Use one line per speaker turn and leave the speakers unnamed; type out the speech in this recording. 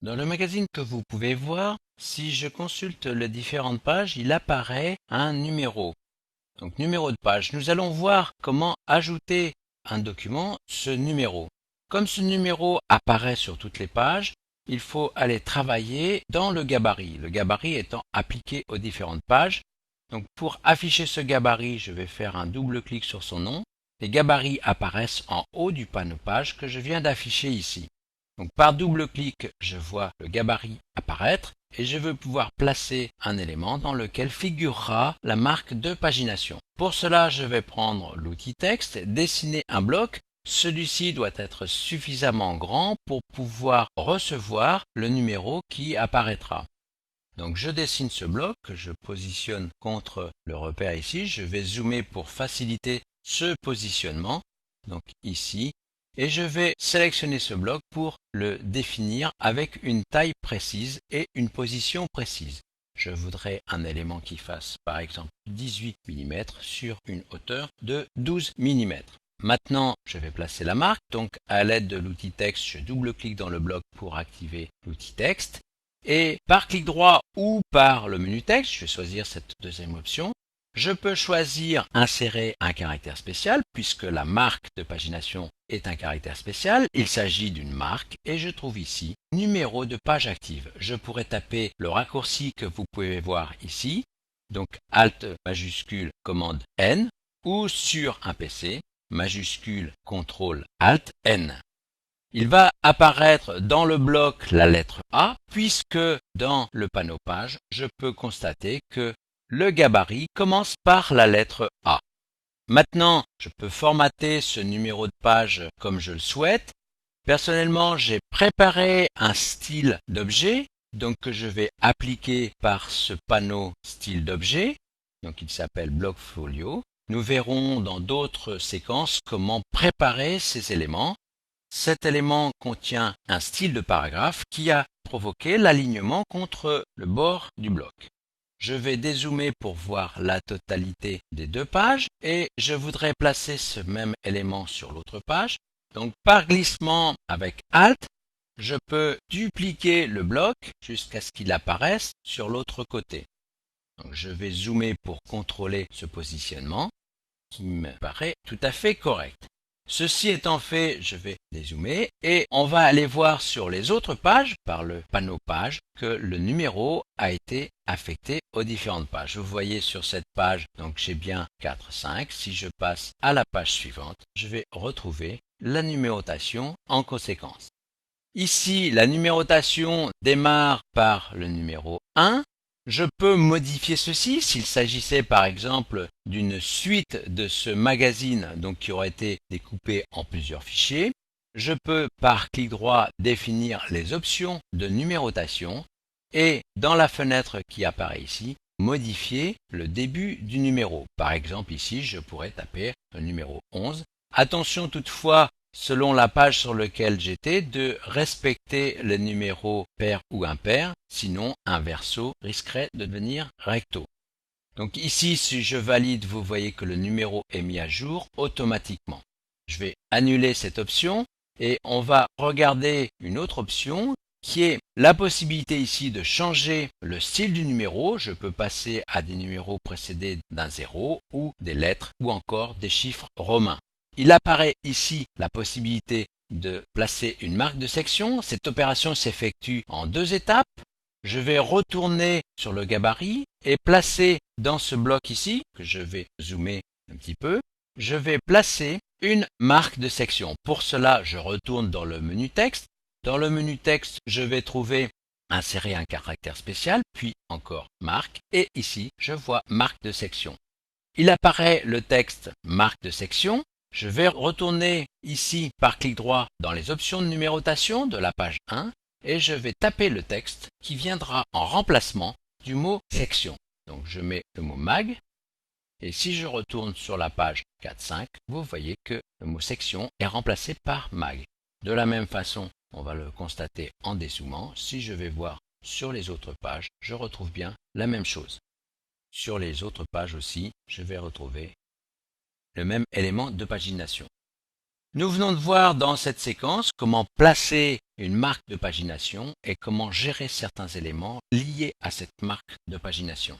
Dans le magazine que vous pouvez voir, si je consulte les différentes pages, il apparaît un numéro. Donc numéro de page. Nous allons voir comment ajouter un document, ce numéro. Comme ce numéro apparaît sur toutes les pages, il faut aller travailler dans le gabarit. Le gabarit étant appliqué aux différentes pages. Donc pour afficher ce gabarit, je vais faire un double clic sur son nom. Les gabarits apparaissent en haut du panneau page que je viens d'afficher ici. Donc par double clic, je vois le gabarit apparaître et je veux pouvoir placer un élément dans lequel figurera la marque de pagination. Pour cela, je vais prendre l'outil texte, dessiner un bloc. Celui-ci doit être suffisamment grand pour pouvoir recevoir le numéro qui apparaîtra. Donc je dessine ce bloc que je positionne contre le repère ici. Je vais zoomer pour faciliter ce positionnement. Donc ici. Et je vais sélectionner ce bloc pour le définir avec une taille précise et une position précise. Je voudrais un élément qui fasse par exemple 18 mm sur une hauteur de 12 mm. Maintenant, je vais placer la marque. Donc à l'aide de l'outil texte, je double-clique dans le bloc pour activer l'outil texte. Et par clic droit ou par le menu texte, je vais choisir cette deuxième option. Je peux choisir insérer un caractère spécial puisque la marque de pagination est un caractère spécial. Il s'agit d'une marque et je trouve ici numéro de page active. Je pourrais taper le raccourci que vous pouvez voir ici, donc Alt majuscule commande N ou sur un PC majuscule CTRL Alt N. Il va apparaître dans le bloc la lettre A puisque dans le panneau page, je peux constater que le gabarit commence par la lettre A. Maintenant, je peux formater ce numéro de page comme je le souhaite. Personnellement, j'ai préparé un style d'objet, donc que je vais appliquer par ce panneau style d'objet. Donc il s'appelle Bloc Folio. Nous verrons dans d'autres séquences comment préparer ces éléments. Cet élément contient un style de paragraphe qui a provoqué l'alignement contre le bord du bloc. Je vais dézoomer pour voir la totalité des deux pages et je voudrais placer ce même élément sur l'autre page. Donc par glissement avec Alt, je peux dupliquer le bloc jusqu'à ce qu'il apparaisse sur l'autre côté. Donc je vais zoomer pour contrôler ce positionnement qui me paraît tout à fait correct. Ceci étant fait, je vais dézoomer et on va aller voir sur les autres pages, par le panneau page, que le numéro a été affecté aux différentes pages. Vous voyez sur cette page, donc j'ai bien 4, 5. Si je passe à la page suivante, je vais retrouver la numérotation en conséquence. Ici, la numérotation démarre par le numéro 1. Je peux modifier ceci s'il s'agissait par exemple d'une suite de ce magazine donc qui aurait été découpé en plusieurs fichiers. Je peux par clic droit définir les options de numérotation et dans la fenêtre qui apparaît ici, modifier le début du numéro. Par exemple ici, je pourrais taper le numéro 11. Attention toutefois, selon la page sur laquelle j'étais, de respecter les numéros pairs ou impairs, sinon un verso risquerait de devenir recto. Donc ici, si je valide, vous voyez que le numéro est mis à jour automatiquement. Je vais annuler cette option et on va regarder une autre option qui est la possibilité ici de changer le style du numéro. Je peux passer à des numéros précédés d'un 0 ou des lettres ou encore des chiffres romains. Il apparaît ici la possibilité de placer une marque de section. Cette opération s'effectue en deux étapes. Je vais retourner sur le gabarit et placer dans ce bloc ici, que je vais zoomer un petit peu, je vais placer une marque de section. Pour cela, je retourne dans le menu texte. Dans le menu texte, je vais trouver insérer un caractère spécial, puis encore marque, et ici, je vois marque de section. Il apparaît le texte marque de section. Je vais retourner ici par clic droit dans les options de numérotation de la page 1 et je vais taper le texte qui viendra en remplacement du mot section. Donc je mets le mot mag et si je retourne sur la page 4-5, vous voyez que le mot section est remplacé par mag. De la même façon, on va le constater en dézoomant. Si je vais voir sur les autres pages, je retrouve bien la même chose. Sur les autres pages aussi, je vais retrouver le même élément de pagination. Nous venons de voir dans cette séquence comment placer une marque de pagination et comment gérer certains éléments liés à cette marque de pagination.